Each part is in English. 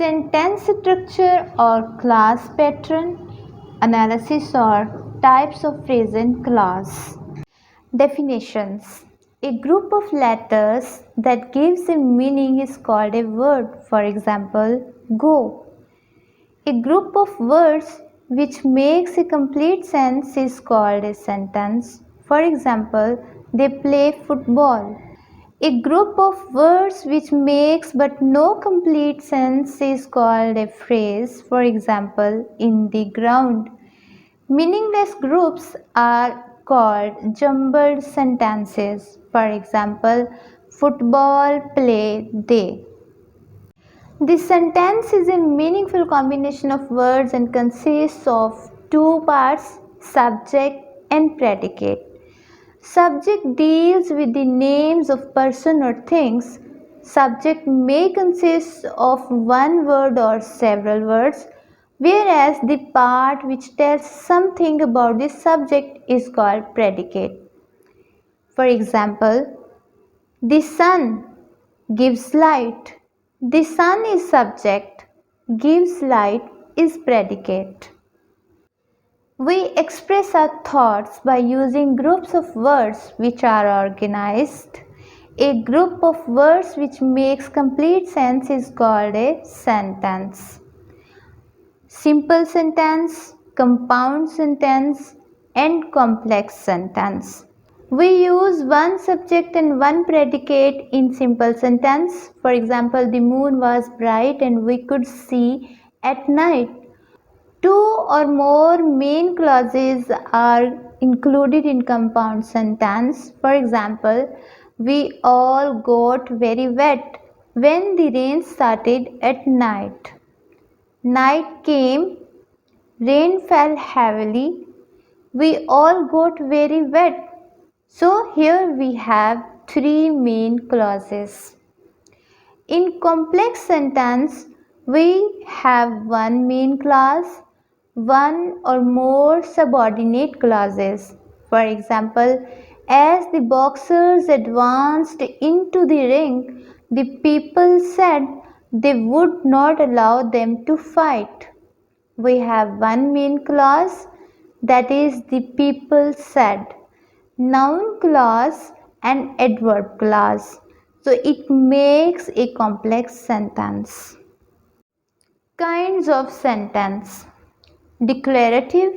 Sentence structure or class pattern, analysis or types of phrase and class. Definitions. A group of letters that gives a meaning is called a word. For example, go. A group of words which makes a complete sentence is called a sentence. For example, they play football. A group of words which makes but no complete sense is called a phrase. For example, in the ground. Meaningless groups are called jumbled sentences. For example, football play they. The sentence is a meaningful combination of words and consists of two parts, subject and predicate. Subject deals with the names of person or things. Subject may consist of one word or several words, whereas the part which tells something about the subject is called predicate. For example, the sun gives light. The sun is subject, gives light is predicate. We express our thoughts by using groups of words which are organized. A group of words which makes complete sense is called a sentence. Simple sentence, compound sentence, and complex sentence. We use one subject and one predicate in simple sentence. For example, the moon was bright and we could see at night. Two or more main clauses are included in compound sentence. For example, we all got very wet when the rain started at night. Night came, rain fell heavily. We all got very wet. So here we have three main clauses. In complex sentence, we have one main clause, one or more subordinate clauses. For example, as the boxers advanced into the ring, the people said they would not allow them to fight. We have one main clause, that is the people said, noun clause and adverb clause. So it makes a complex sentence. Kinds of sentence. Declarative,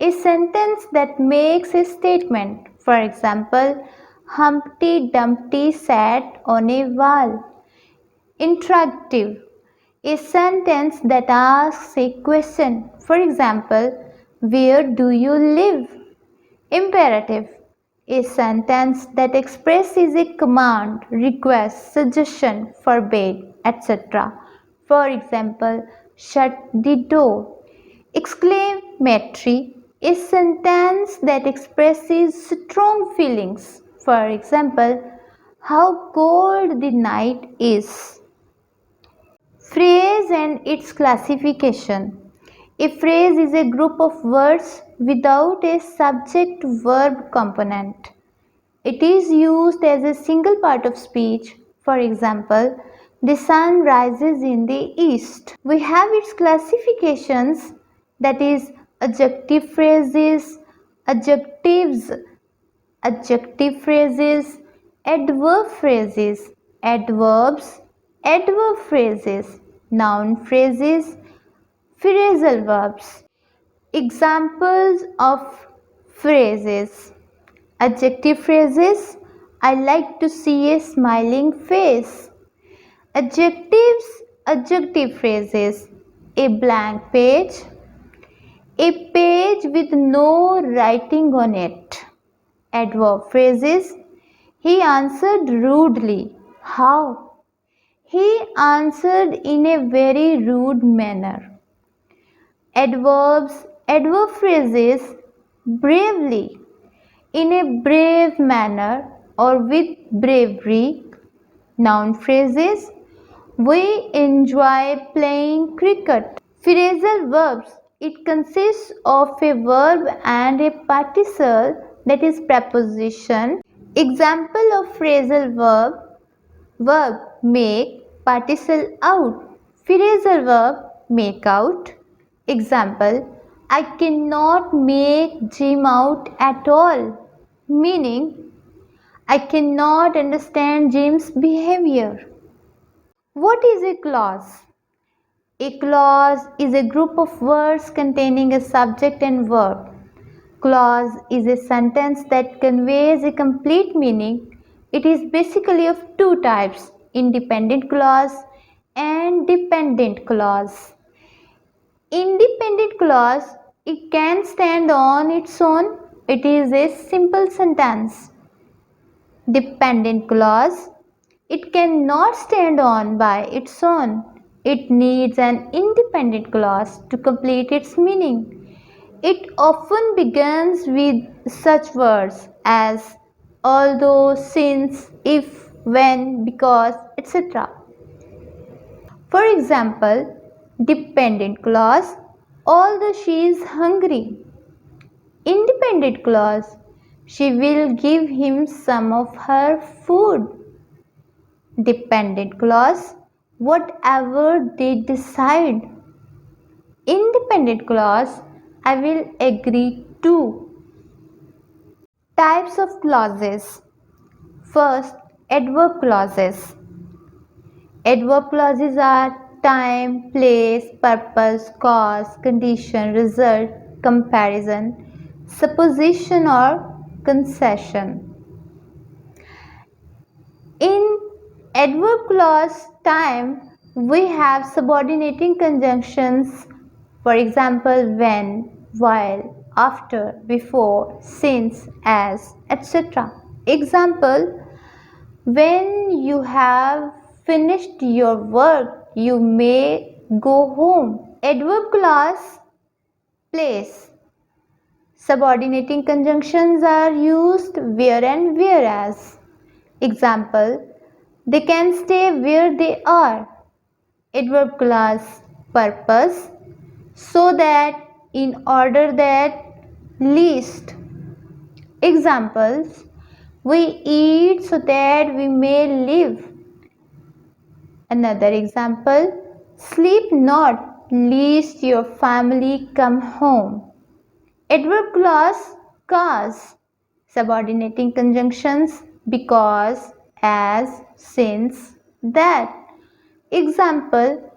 a sentence that makes a statement. For example, Humpty Dumpty sat on a wall. Interrogative, a sentence that asks a question. For example, where do you live? Imperative, a sentence that expresses a command, request, suggestion, forbade, etc. For example, shut the door. Exclamatory, a sentence that expresses strong feelings. For example, how cold the night is. Phrase and its classification. A phrase is a group of words without a subject-verb component. It is used as a single part of speech. For example, the sun rises in the east. We have its classifications, that is adjective phrases, adjectives, adjective phrases, adverb phrases, adverbs, adverb phrases, noun phrases, phrasal verbs. Examples of phrases. Adjective phrases, I like to see a smiling face. Adjectives, adjective phrases, a blank page, a page with no writing on it. Adverb phrases, he answered rudely. How? He answered in a very rude manner. Adverbs, adverb phrases, bravely, in a brave manner or with bravery. Noun phrases, we enjoy playing cricket. Phrasal verbs, it consists of a verb and a particle, that is preposition. Example of phrasal verb, verb make, particle out. Phrasal verb make out. Example, I cannot make Jim out at all. Meaning, I cannot understand Jim's behavior. What is a clause? A clause is a group of words containing a subject and verb. Clause is a sentence that conveys a complete meaning. It is basically of two types, independent clause and dependent clause. Independent clause, it can stand on its own. It is a simple sentence. Dependent clause, it cannot stand on by its own. It needs an independent clause to complete its meaning. It often begins with such words as although, since, if, when, because, etc. For example, dependent clause, although she is hungry. Independent clause, she will give him some of her food. Dependent clause, whatever they decide. Independent clause, I will agree to. Types of clauses. First, adverb clauses. Adverb clauses are time, place, purpose, cause, condition, result, comparison, supposition or concession. In adverb clause time, we have subordinating conjunctions, for example, when, while, after, before, since, as, etc. Example, when you have finished your work, you may go home. Adverb clause place. Subordinating conjunctions are used where and whereas. Example, they can stay where they are. Adverb clause purpose, so that, in order that, least. Examples, we eat so that we may live. Another example, sleep not, lest your family come home. Adverb clause cause. Subordinating conjunctions because, as, since, that. Example,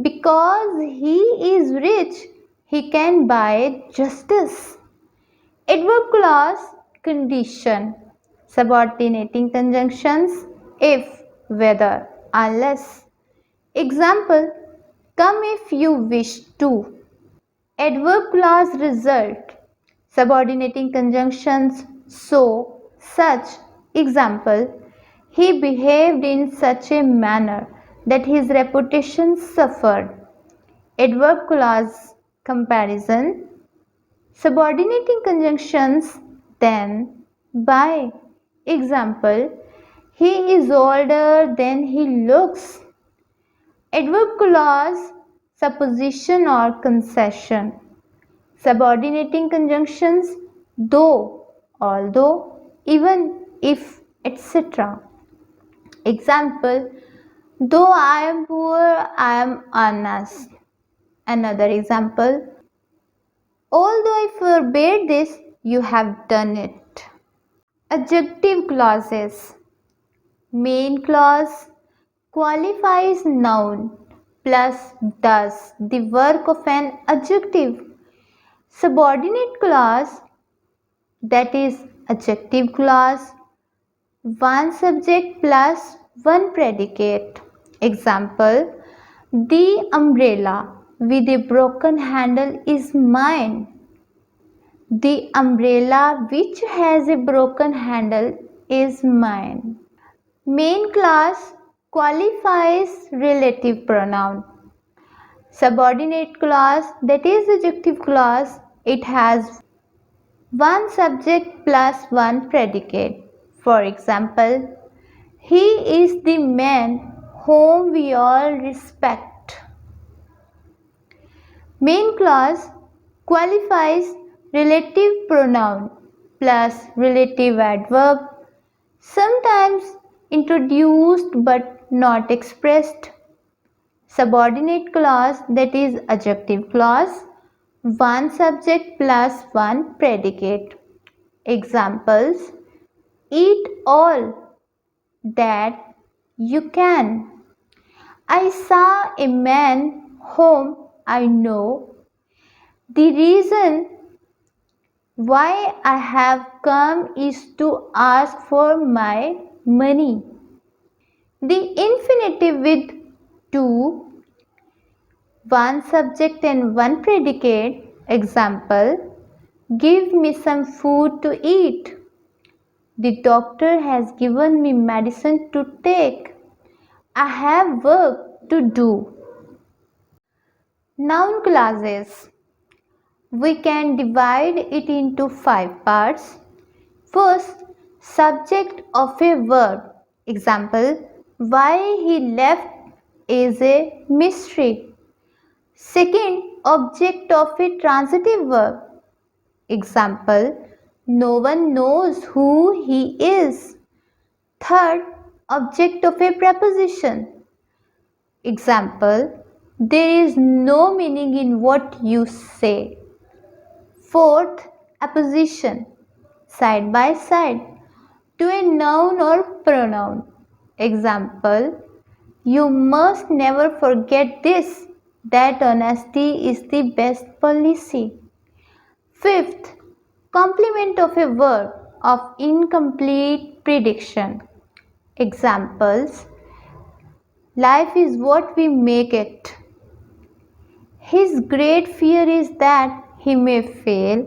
because he is rich, he can buy justice. Adverb clause condition. Subordinating conjunctions if, whether, unless. Example, come if you wish to. Adverb clause result. Subordinating conjunctions so, such. Example, he behaved in such a manner that his reputation suffered. Adverb clause comparison. Subordinating conjunctions then, by. Example, he is older than he looks. Adverb clause supposition or concession. Subordinating conjunctions though, although, even, if, etc. Example, though I am poor, I am honest. Another example, although I forbade this, you have done it. Adjective clauses. Main clause qualifies noun plus does the work of an adjective. Subordinate clause, that is adjective clause, one subject plus one predicate. Example, the umbrella with a broken handle is mine. The umbrella which has a broken handle is mine. Main clause qualifies relative pronoun. Subordinate clause, that is adjective clause, it has one subject plus one predicate. For example, he is the man whom we all respect. Main clause qualifies relative pronoun plus relative adverb, sometimes introduced but not expressed. Subordinate clause, that is adjective clause. One subject plus one predicate. Examples: eat all that you can. I saw a man whom I know. The reason why I have come is to ask for my money. The infinitive with two, one subject and one predicate. Example: give me some food to eat. The doctor has given me medicine to take. I have work to do. Noun clauses. We can divide it into 5 parts. First, subject of a verb. Example: why he left is a mystery. Second, object of a transitive verb. Example: no one knows who he is. Third, object of a preposition. Example: there is no meaning in what you say. Fourth, apposition, side by side, to a noun or pronoun. Example: you must never forget this, that honesty is the best policy. Fifth, complement of a verb of incomplete prediction. Examples: life is what we make it. His great fear is that he may fail.